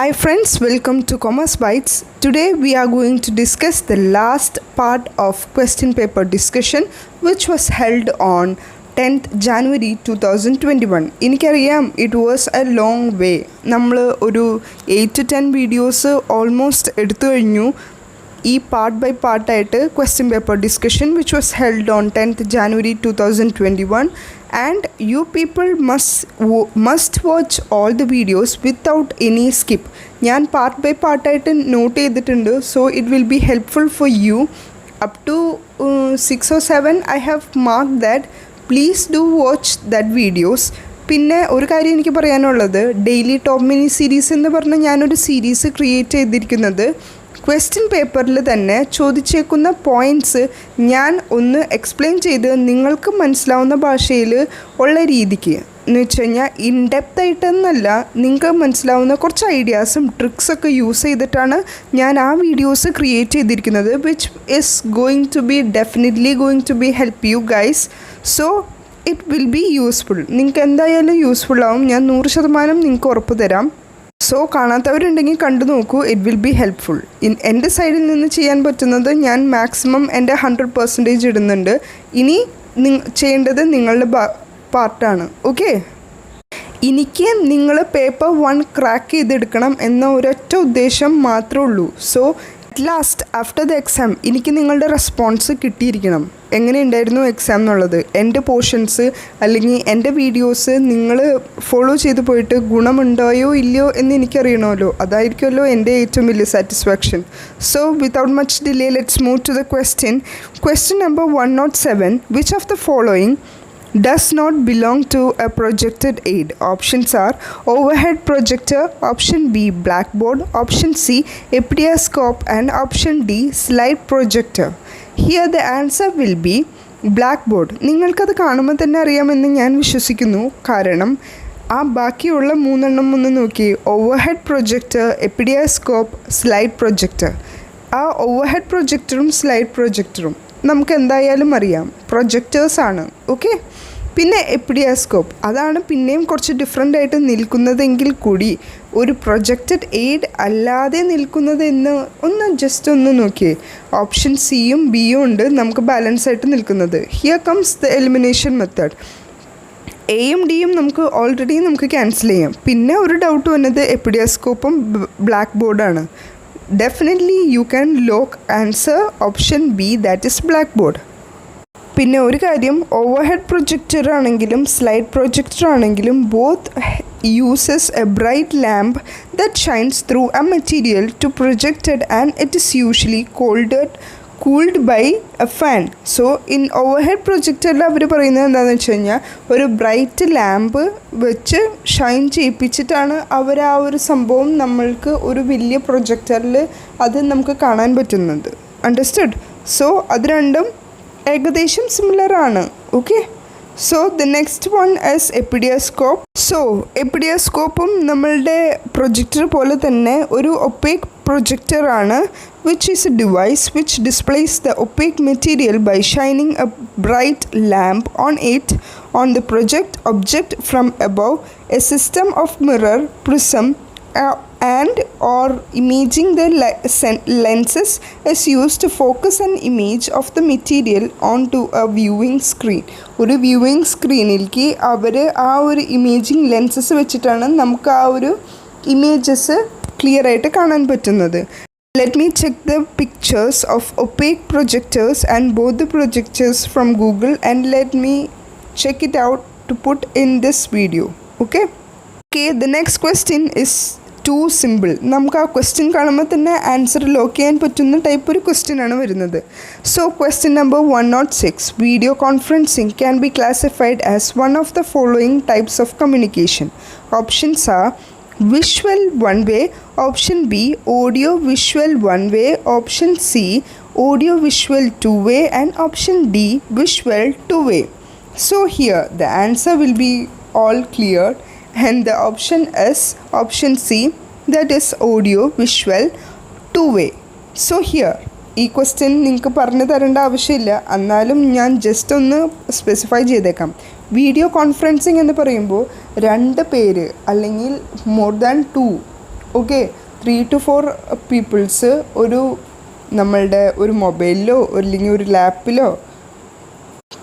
Hi friends, welcome to Commerce Bytes. Today we are going to discuss the last part of question paper discussion which was held on 10th January 2021. എനിക്കറിയാം it was a long way. നമ്മൾ ഒരു 8 to 10 videos almost എടുത്തു കഴിഞ്ഞു ഈ part by പാർട്ടായിട്ട് question paper discussion which was held on 10th January 2021 and you people must watch all the videos without any skip. ഞാൻ part by പാർട്ടായിട്ട് note ചെയ്തിട്ടുണ്ട് so it will be helpful for you up to 6 or 7 I have mark that please do watch that videos. പിന്നെ ഒരു കാര്യം എനിക്ക് പറയാനുള്ളത്, daily top mini series എന്ന് പറഞ്ഞ് ഞാനൊരു സീരീസ് ക്രിയേറ്റ് ചെയ്തിരിക്കുന്നത് ക്വസ്റ്റ്യൻ പേപ്പറിൽ തന്നെ ചോദിച്ചേക്കുന്ന പോയിൻറ്റ്സ് ഞാൻ ഒന്ന് എക്സ്പ്ലെയിൻ ചെയ്ത് നിങ്ങൾക്ക് മനസ്സിലാവുന്ന ഭാഷയിൽ ഉള്ള രീതിക്ക് എന്ന് വെച്ച് കഴിഞ്ഞാൽ ഇൻഡെപ്തായിട്ടെന്നല്ല, നിങ്ങൾക്ക് മനസ്സിലാവുന്ന കുറച്ച് ഐഡിയാസും ട്രിക്സൊക്കെ യൂസ് ചെയ്തിട്ടാണ് ഞാൻ ആ വീഡിയോസ് ക്രിയേറ്റ് ചെയ്തിരിക്കുന്നത് which is going to be definitely going to be help you guys. So it will be useful. നിങ്ങൾക്ക് എന്തായാലും യൂസ്ഫുള്ളാവും, ഞാൻ 100% നിങ്ങൾക്ക് ഉറപ്പ് തരാം. സോ കാണാത്തവരുണ്ടെങ്കിൽ കണ്ടു നോക്കൂ, ഇറ്റ് വിൽ ബി ഹെൽപ്ഫുൾ. എൻ്റെ സൈഡിൽ നിന്ന് ചെയ്യാൻ പറ്റുന്നത് ഞാൻ മാക്സിമം എൻ്റെ 100% ഇടുന്നുണ്ട്. ഇനി ചെയ്യേണ്ടത് നിങ്ങളുടെ പാർട്ടാണ്. ഓക്കെ, എനിക്ക് നിങ്ങൾ പേപ്പർ 1 ക്രാക്ക് ചെയ്തെടുക്കണം എന്ന ഒരൊറ്റ ഉദ്ദേശം മാത്രമേ ഉള്ളൂ. So at last after the exam എനിക്ക് നിങ്ങളുടെ റെസ്പോൺസ് കിട്ടിയിരിക്കണം. എങ്ങനെയുണ്ടായിരുന്നു എക്സാം എന്നുള്ളത്, എൻ്റെ പോർഷൻസ് അല്ലെങ്കിൽ എൻ്റെ വീഡിയോസ് നിങ്ങൾ ഫോളോ ചെയ്ത് പോയിട്ട് ഗുണമുണ്ടായോ ഇല്ലയോ എന്ന് എനിക്കറിയണമല്ലോ. അതായിരിക്കുമല്ലോ എൻ്റെ ഏറ്റവും വലിയ satisfaction. So without much delay let's move to the question number 107. Which of the following does not belong to a projected aid? Options are overhead projector, option B blackboard, option C epidiascope and option D slide projector. Here the answer will be blackboard. നിങ്ങൾക്കത് കാണുമ്പോൾ തന്നെ അറിയാമെന്ന് ഞാൻ വിശ്വസിക്കുന്നു. കാരണം ആ ബാക്കിയുള്ള 3 ഒന്ന് നോക്കി, ഓവർഹെഡ് പ്രൊജക്ടർ, എപ്പിഡിയാസ്കോപ്പ്, സ്ലൈഡ് പ്രൊജക്ടർ. ആ ഓവർഹെഡ് പ്രൊജക്ടറും സ്ലൈഡ് പ്രൊജക്ടറും നമുക്ക് എന്തായാലും അറിയാം പ്രൊജക്ടേഴ്സാണ്. ഓക്കെ, പിന്നെ എപ്പിഡിയാസ്കോപ്പ് അതാണ് പിന്നെയും കുറച്ച് ഡിഫറെൻ്റ് ആയിട്ട് നിൽക്കുന്നതെങ്കിൽ കൂടി ഒരു പ്രൊജക്റ്റഡ് എയ്ഡ് അല്ലാതെ നിൽക്കുന്നതെന്ന് ജസ്റ്റ് ഒന്ന് നോക്കിയേ. ഓപ്ഷൻ സിയും ബിയും ഉണ്ട് നമുക്ക് ബാലൻസ് ആയിട്ട് നിൽക്കുന്നത്. Here comes the elimination method. എയും ഡിയും നമുക്ക് ക്യാൻസൽ ചെയ്യാം. പിന്നെ ഒരു ഡൗട്ട് വന്നത് എപ്പിഡിയാസ്കോപ്പും ബ്ലാക്ക് ബോർഡാണ്. Definitely you can lock answer option B, that is black board. പിന്നെ ഒരു കാര്യം, ഓവർഹെഡ് പ്രൊജക്ടർ ആണെങ്കിലും സ്ലൈഡ് പ്രൊജക്ടർ ആണെങ്കിലും both uses a bright lamp that shines through a material to projected and it is usually cooled by a fan. So in overhead പ്രൊജക്ടറിൽ അവർ പറയുന്നത് എന്താണെന്ന് വെച്ച് കഴിഞ്ഞാൽ ഒരു ബ്രൈറ്റ് ലാമ്പ് വെച്ച് ഷൈൻ ചെയ്യിപ്പിച്ചിട്ടാണ് അവർ ആ ഒരു സംഭവം നമ്മൾക്ക് ഒരു വലിയ പ്രൊജക്ടറിൽ അത് നമുക്ക് കാണാൻ പറ്റുന്നത്. അണ്ടർസ്റ്റുഡ്? സോ അത് രണ്ടും ഏകദേശം സിമിലർ ആണ്. Okay, so the next one is epidiascope. സോ എപ്പിഡിയാസ്കോപ്പും നമ്മളുടെ പ്രൊജക്ടർ പോലെ തന്നെ ഒരു ഒപ്പേക്ക് പ്രൊജക്ടർ ആണ്, which is a device which displays the opaque material by shining a bright lamp on it on the project object from above. A system of mirror, prism and or imaging the lenses is used to focus an image of the material onto a viewing screen. ഒരു viewing സ്ക്രീനിലേക്ക് അവർ ആ ഒരു imaging lenses വെച്ചിട്ടാണ് നമുക്ക് ആ ഒരു images clear ആയിട്ട് കാണാൻ പറ്റുന്നത്. Let me check the pictures of opaque projectors and both the projectors from Google and let me check it out to put in this video. Okay, the next question is too simple. നമുക്ക് ആ question കാണുമ്പോൾ തന്നെ answer lock ചെയ്യാൻ പറ്റുന്ന type ഒരു question ആണ് വരുന്നത്. So question number 106. Video conferencing can be classified as one of the following types of communication. Options are visual one way, option B audio visual one way, option C audio visual two way and option D visual two way. So here the answer will be all clear and the option is option C, that is audio visual two way. So here ഈ question നിങ്ങൾക്ക് പറഞ്ഞു തരേണ്ട ആവശ്യമില്ല, എന്നാലും ഞാൻ just ഒന്ന് specify ചെയ്തേക്കാം. Video conferencing എന്ന് പറയുമ്പോൾ 2 പേര് അല്ലെങ്കിൽ more than 2 okay 3 to 4 peoples ഒരു നമ്മളുടെ ഒരു മൊബൈലിലോ അല്ലെങ്കിൽ ഒരു ലാപ്പിലോ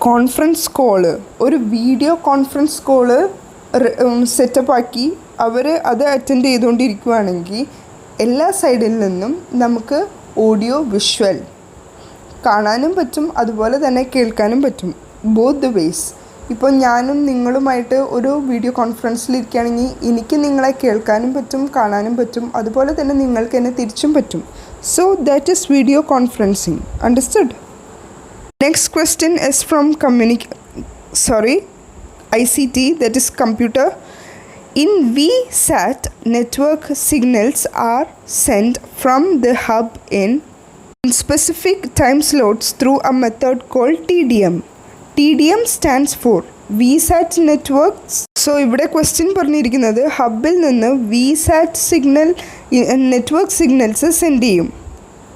കോൺഫറൻസ് കോള് ഒരു വീഡിയോ കോൺഫറൻസ് കോള് സെറ്റപ്പാക്കി അവർ അത് അറ്റൻഡ് ചെയ്തുകൊണ്ടിരിക്കുകയാണെങ്കിൽ എല്ലാ സൈഡിൽ നിന്നും നമുക്ക് ഓഡിയോ വിഷ്വൽ കാണാനും പറ്റും, അതുപോലെ തന്നെ കേൾക്കാനും പറ്റും. Both the vase. ഇപ്പോൾ ഞാനും നിങ്ങളുമായിട്ട് ഒരു വീഡിയോ കോൺഫറൻസിലിരിക്കുകയാണെങ്കിൽ എനിക്ക് നിങ്ങളെ കേൾക്കാനും പറ്റും, കാണാനും പറ്റും, അതുപോലെ തന്നെ നിങ്ങൾക്ക് എന്നെ തിരിച്ചും പറ്റും. So that is video conferencing. Understood? Next question is from ICT, that is computer. In VSAT, network signals are sent from the hub in specific time slots through a method called TDM. TDM stands for VSAT networks. So ഇവിടെ question പറഞ്ഞിരിക്കുന്നത് ഹബിൽ നിന്ന് VSAT signal network signals send ചെയ്യും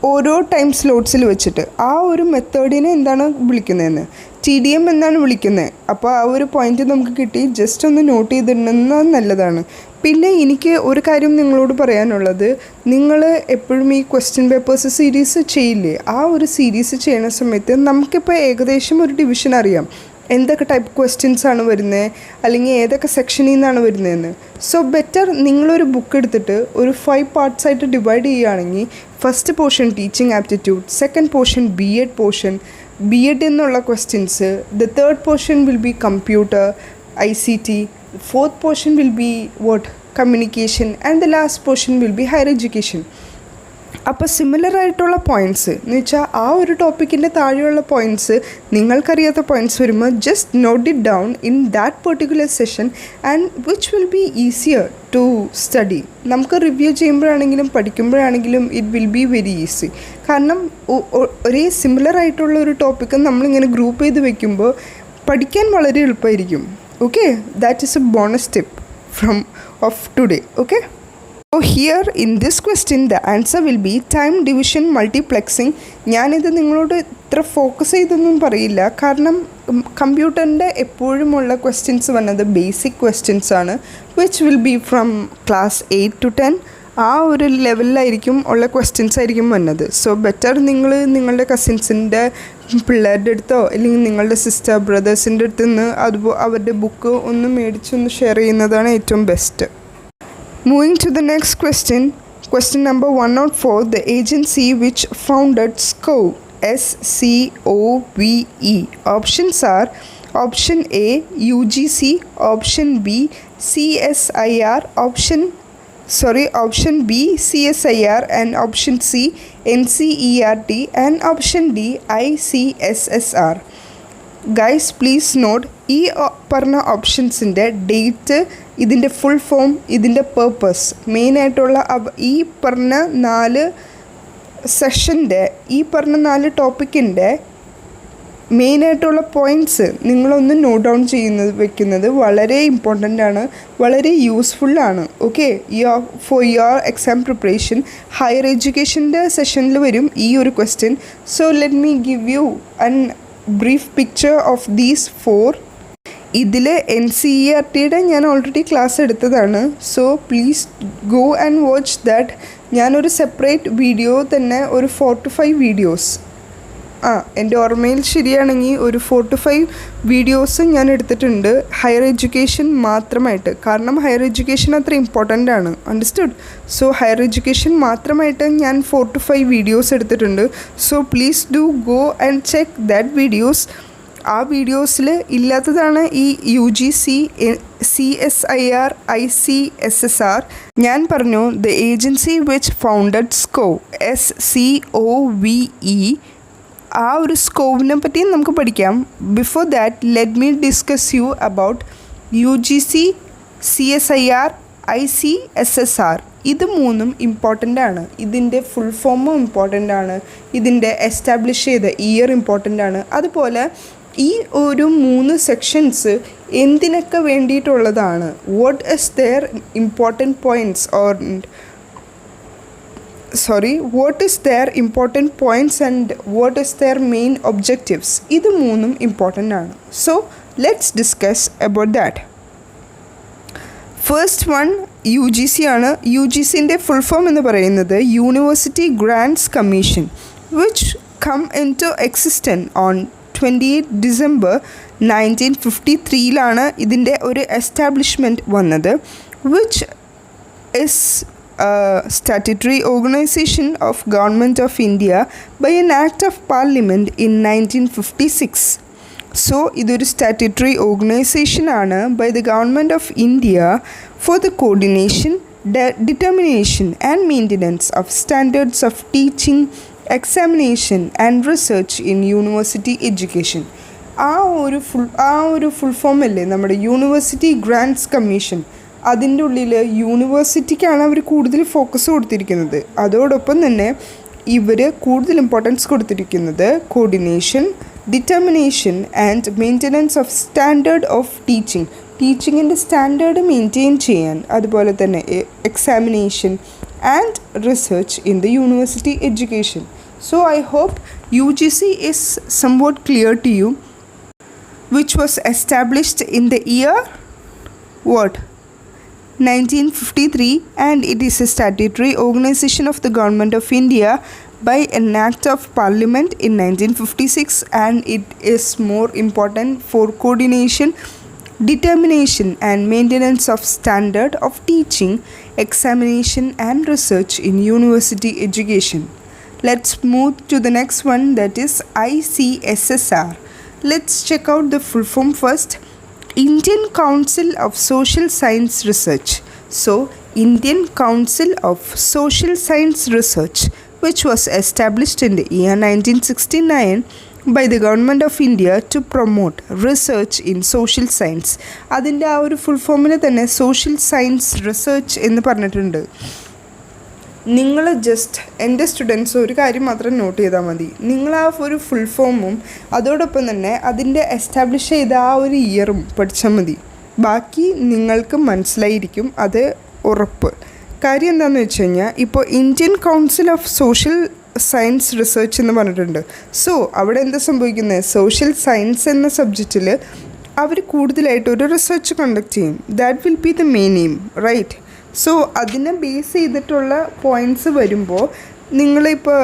ഓരോ time സ്ലോട്ട്സിൽ വെച്ചിട്ട്. ആ ഒരു മെത്തേഡിനെ എന്താണ് വിളിക്കുന്നതെന്ന് TDM എന്നാണ് വിളിക്കുന്നത്. അപ്പോൾ ആ ഒരു പോയിന്റ് നമുക്ക് കിട്ടി. ജസ്റ്റ് ഒന്ന് നോട്ട് ചെയ്തിടുന്നത് നല്ലതാണ്. പിന്നെ എനിക്ക് ഒരു കാര്യം നിങ്ങളോട് പറയാനുള്ളത്, നിങ്ങൾ എപ്പോഴും ഈ ക്വസ്റ്റ്യൻ പേപ്പേഴ്സ് സീരീസ് ചെയ്യില്ലേ, ആ ഒരു സീരീസ് ചെയ്യുന്ന സമയത്ത് നമുക്കിപ്പോൾ ഏകദേശം ഒരു ഡിവിഷൻ അറിയാം, എന്തൊക്കെ ടൈപ്പ് ക്വസ്റ്റ്യൻസ് ആണ് വരുന്നത് അല്ലെങ്കിൽ ഏതൊക്കെ സെക്ഷനിൽ നിന്നാണ് വരുന്നതെന്ന്. സോ ബെറ്റർ നിങ്ങളൊരു ബുക്ക് എടുത്തിട്ട് ഒരു 5 പാർട്സ് ആയിട്ട് ഡിവൈഡ് ചെയ്യുകയാണെങ്കിൽ first portion teaching aptitude, second portion B Ed എന്നുള്ള questions, the third portion will be computer ICT, fourth portion will be communication and the last portion will be higher education. അപ്പോൾ similar ആയിട്ടുള്ള points എന്ന് വെച്ചാൽ ആ ഒരു ടോപ്പിക്കിൻ്റെ താഴെയുള്ള points നിങ്ങൾക്കറിയാത്ത പോയിൻറ്റ്സ് വരുമ്പോൾ just note it down in that particular session and which will be easier to study. നമുക്ക് റിവ്യൂ ചെയ്യുമ്പോഴാണെങ്കിലും പഠിക്കുമ്പോഴാണെങ്കിലും it will be very easy. കാരണം ഒരേ സിമിലർ ആയിട്ടുള്ള ഒരു ടോപ്പിക്ക് നമ്മളിങ്ങനെ ഗ്രൂപ്പ് ചെയ്ത് വെക്കുമ്പോൾ പഠിക്കാൻ വളരെ എളുപ്പമായിരിക്കും. Okay, that is A bonus tip of today. Okay, so here in this question the answer will be time division multiplexing. ഞാനിത് നിങ്ങളോട് ഇത്ര ഫോക്കസ് ചെയ്തൊന്നും പറയില്ല, കാരണം കമ്പ്യൂട്ടറിൻ്റെ എപ്പോഴുമുള്ള ക്വസ്റ്റ്യൻസ് വന്നത് ബേസിക് ക്വസ്റ്റ്യൻസ് ആണ്, which will B from class 8 to 10. ആ ഒരു ലെവലിലായിരിക്കും ഉള്ള ക്വസ്റ്റ്യൻസ് ആയിരിക്കും വന്നത്. സോ ബെറ്റർ നിങ്ങൾ നിങ്ങളുടെ കസിൻസിൻ്റെ പിള്ളേരുടെ അടുത്തോ അല്ലെങ്കിൽ നിങ്ങളുടെ സിസ്റ്റർ ബ്രദേഴ്സിൻ്റെ അടുത്ത് നിന്ന് അവരുടെ ബുക്ക് ഒന്ന് മേടിച്ചൊന്ന് ഷെയർ ചെയ്യുന്നതാണ് ഏറ്റവും best. Moving to the next question number 104. The agency which founded SCOVE, SCOVE. Options are option A UGC, option B CSIR, option B CSIR, and option C NCERT, and option D ICSSR. Guys please note, ഈ പറഞ്ഞ ഓപ്ഷൻസിൻ്റെ date, ഇതിൻ്റെ full form, ഇതിൻ്റെ purpose, മെയിനായിട്ടുള്ള ഈ പറഞ്ഞ 4 സെഷൻ്റെ ഈ പറഞ്ഞ 4 ടോപ്പിക്കിൻ്റെ മെയിനായിട്ടുള്ള പോയിൻറ്റ്സ് നിങ്ങളൊന്ന് നോട്ട് ഡൗൺ വെക്കുന്നത് വളരെ ഇമ്പോർട്ടൻ്റ് ആണ്, വളരെ യൂസ്ഫുള്ളാണ്. Okay, for your exam preparation. Higher എഡ്യൂക്കേഷൻ്റെ സെഷനിൽ വരും ഈ ഒരു question. So let me give you brief picture of these 4. ഇതിൽ NCERTയുടെ ഞാൻ ഓൾറെഡി ക്ലാസ് എടുത്തതാണ്. So please go and watch that. ഞാനൊരു സെപ്പറേറ്റ് വീഡിയോ തന്നെ ഒരു 4 to 5 വീഡിയോസ്, എൻ്റെ ഓർമ്മയിൽ ശരിയാണെങ്കിൽ ഒരു 4 to 5 വീഡിയോസ് ഞാൻ എടുത്തിട്ടുണ്ട് ഹയർ എഡ്യൂക്കേഷൻ മാത്രമായിട്ട്. കാരണം ഹയർ എഡ്യൂക്കേഷൻ അത്ര ഇമ്പോർട്ടൻ്റ് ആണ്. അണ്ടർസ്റ്റുഡ്? സോ ഹയർ എഡ്യൂക്കേഷൻ മാത്രമായിട്ട് ഞാൻ 4 to 5 വീഡിയോസ് എടുത്തിട്ടുണ്ട്. So please do go and check that videos. ആ വീഡിയോസിൽ ഇല്ലാത്തതാണ് ഈ UGC, CSIR, ICSSR. ഞാൻ പറഞ്ഞു the agency which founded SCOVE, SCOVE. ആ ഒരു സ്കോവിനെ പറ്റി നമുക്ക് പഠിക്കാം. Before that let me discuss you about UGC, CSIR, ICSSR. ഇത് 3ഉം ഇമ്പോർട്ടൻ്റ് ആണ്. ഇതിൻ്റെ ഫുൾ ഫോമും ഇമ്പോർട്ടൻ്റ് ആണ്. ഇതിൻ്റെ എസ്റ്റാബ്ലിഷ് ചെയ്ത ഇയർ ഇമ്പോർട്ടൻ്റ് ആണ്. അതുപോലെ ഈ ഒരു 3 സെക്ഷൻസ് എന്തിനൊക്കെ വേണ്ടിയിട്ടുള്ളതാണ്, what is their important points what is their important points and what is their main objectives. ഇത് 3ഉം important ആണ്. So let's discuss about that. First one, U G C ആണ്. യു ജി സിൻ്റെ ഫുൾ ഫോം എന്ന് പറയുന്നത് university grants commission, which come in to existence on 28 December 1953 ഇതിൻ്റെ ഒരു establishment വന്നത്, which is statutory organization of Government of India by an Act of Parliament in 1956. So, ഇതൊരു statutory organization ആണ് by the Government of India for the coordination, determination and maintenance of standards of teaching, examination and research in university education. ആ ഒരു full form അല്ലേ നമ്മുടെ university grants commission. അതിൻ്റെ ഉള്ളിൽ യൂണിവേഴ്സിറ്റിക്കാണ് അവർ കൂടുതൽ focus കൊടുത്തിരിക്കുന്നത്. അതോടൊപ്പം തന്നെ ഇവർ കൂടുതൽ ഇമ്പോർട്ടൻസ് കൊടുത്തിരിക്കുന്നത് coordination, determination and maintenance of standard of ടീച്ചിങ്ങിൻ്റെ സ്റ്റാൻഡേർഡ് മെയിൻറ്റെയിൻ ചെയ്യാൻ, അതുപോലെ തന്നെ examination and research in the university education. So I hope UGC is somewhat clear to you, which was established in the year what? 1953, and it is a statutory organization of the Government of India by an Act of Parliament in 1956, and it is more important for coordination, determination and maintenance of standard of teaching, examination and research in university education. Let's move to the next one, that is ICSSR. Let's check out the full form first. Indian Council of Social Science Research. So, Indian Council of Social Science Research, which was established in the year 1969 by the Government of India to promote research in social science. അതിൻ്റെ ആ ഒരു full ഫോമിനെ തന്നെ social science research എന്ന് പറഞ്ഞിട്ടുണ്ട്. നിങ്ങൾ just എൻ്റെ students ഒരു കാര്യം മാത്രം നോട്ട് ചെയ്താൽ മതി. നിങ്ങൾ ആ ഒരു ഫുൾ ഫോമും അതോടൊപ്പം തന്നെ അതിൻ്റെ എസ്റ്റാബ്ലിഷ് ചെയ്ത ആ ഒരു ഇയറും പഠിച്ചാൽ മതി. ബാക്കി നിങ്ങൾക്ക് മനസ്സിലായിരിക്കും, അത് ഉറപ്പ്. കാര്യം എന്താണെന്ന് വെച്ച് കഴിഞ്ഞാൽ, ഇപ്പോൾ Indian council of social science research എന്ന് പറഞ്ഞിട്ടുണ്ട്. സോ അവിടെ എന്താ സംഭവിക്കുന്നത്, സോഷ്യൽ സയൻസ് എന്ന സബ്ജക്റ്റിൽ അവർ കൂടുതലായിട്ട് ഒരു റിസർച്ച് കണ്ടക്ട് ചെയ്യും. That will be the main aim, right? So അതിനെ ബേസ് ചെയ്തിട്ടുള്ള പോയിൻറ്റ്സ് വരുമ്പോൾ നിങ്ങളിപ്പോൾ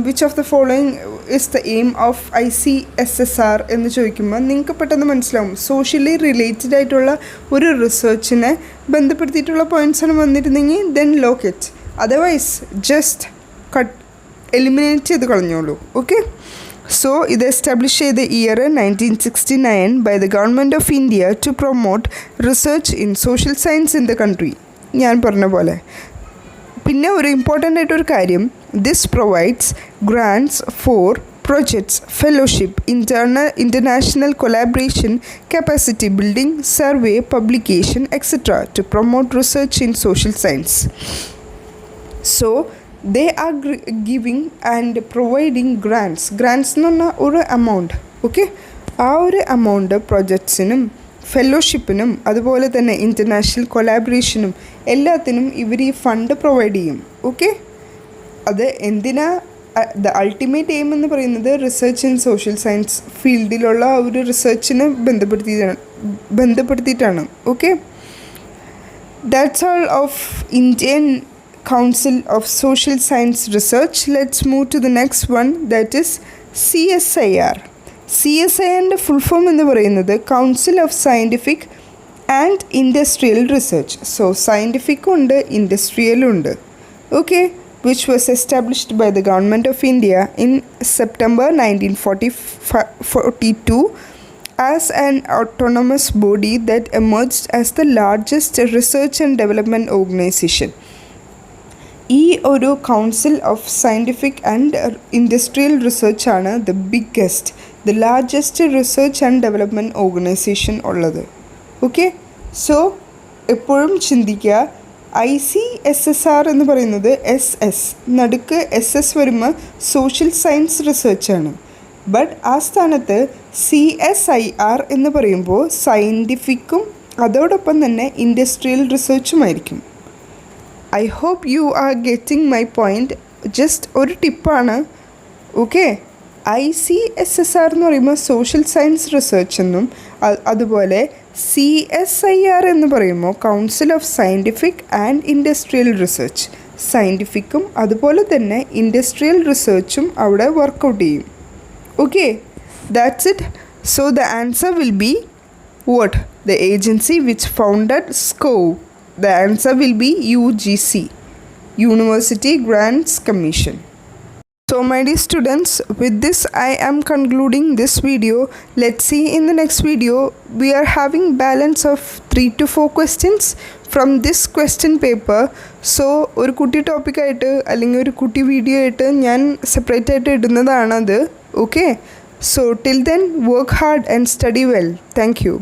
which of the following is the aim of ICSSR എന്ന് ചോദിക്കുമ്പോൾ നിങ്ങൾക്ക് പെട്ടെന്ന് മനസ്സിലാവും. സോഷ്യലി റിലേറ്റഡ് ആയിട്ടുള്ള ഒരു റിസർച്ചിനെ ബന്ധപ്പെടുത്തിയിട്ടുള്ള പോയിൻറ്റ്സാണ് വന്നിരുന്നെങ്കിൽ then lock it. Otherwise just eliminate ചെയ്ത് കളഞ്ഞോളൂ. ഓക്കെ, സോ ഇത് എസ്റ്റാബ്ലിഷ് ചെയ്ത year 1969 by the government of India to promote research in social science in the country. ഞാൻ പറഞ്ഞ പോലെ പിന്നെ ഒരു ഇമ്പോർട്ടൻ്റ് ആയിട്ടൊരു കാര്യം, this provides grants for projects, fellowship, international collaboration, capacity building, survey, publication, etc. to promote research in social science. So, they are giving and providing grants. Grants എന്ന് പറഞ്ഞാൽ ഒരു എമൗണ്ട്. ഓക്കെ, ആ ഒരു എമൗണ്ട് പ്രൊജക്ട്സിനും ഫെലോഷിപ്പിനും അതുപോലെ തന്നെ international കൊളാബറേഷനും എല്ലാത്തിനും ഇവർ ഈ ഫണ്ട് പ്രൊവൈഡ് ചെയ്യും. ഓക്കെ, അത് എന്തിനാ, ദ അൾട്ടിമേറ്റ് എയിം എന്ന് പറയുന്നത് റിസർച്ച് ഇൻ സോഷ്യൽ സയൻസ് ഫീൽഡിലുള്ള ഒരു റിസർച്ചിനെ ബന്ധപ്പെടുത്തിയിട്ടാണ്. Okay, that's all of Indian council of social science research. Let's move to the next one, that is CSIR. CSIRൻ്റെ ഫുൾ ഫോം എന്ന് പറയുന്നത് council of scientific and industrial research. So സയൻറ്റിഫിക്കും ഉണ്ട്, ഇൻഡസ്ട്രിയലും ഉണ്ട്. Okay, which was established by the Government of India in September 1942 as an autonomous body that emerged as the largest research and development organization. ഈ ഒരു council of scientific and industrial research ആണ് the biggest, the largest research and development organization ഉള്ളത്. Okay, so എപ്പോഴും ചിന്തിക്കുക, ICSSR എന്ന് പറയുന്നത് SS, നടുക്ക് SS വരുമ്പോൾ സോഷ്യൽ സയൻസ് റിസർച്ചാണ്. ബട്ട് ആ സ്ഥാനത്ത് CSIR എന്ന് പറയുമ്പോൾ സയൻറ്റിഫിക്കും അതോടൊപ്പം തന്നെ ഇൻഡസ്ട്രിയൽ റിസർച്ചുമായിരിക്കും. I hope you are getting my point. Just ഒരു ടിപ്പാണ്. ഓക്കെ, ICSSR എന്ന് പറയുമ്പോൾ സോഷ്യൽ സയൻസ് റിസർച്ച് എന്നും അതുപോലെ CSIR എന്ന് പറയുമ്പോൾ council of scientific and industrial research. സയൻറ്റിഫിക്കും അതുപോലെ തന്നെ ഇൻഡസ്ട്രിയൽ റിസർച്ചും അവിടെ വർക്കൗട്ട് ചെയ്യും. Okay, that's it. So the answer will be what? The agency which founded SCO. The answer will be UGC, University Grants Commission. So my dear students, with this I am concluding this video. Let's see in the next video. We are having balance of 3 to 4 questions from this question paper. So ഒരു കുട്ടി topic ആയിട്ട് അല്ലെങ്കിൽ ഒരു കുട്ടി video ആയിട്ട് ഞാൻ separate ആയിട്ട് ഇടുന്നതാണത്. Okay, so till then work hard and study well. Thank you.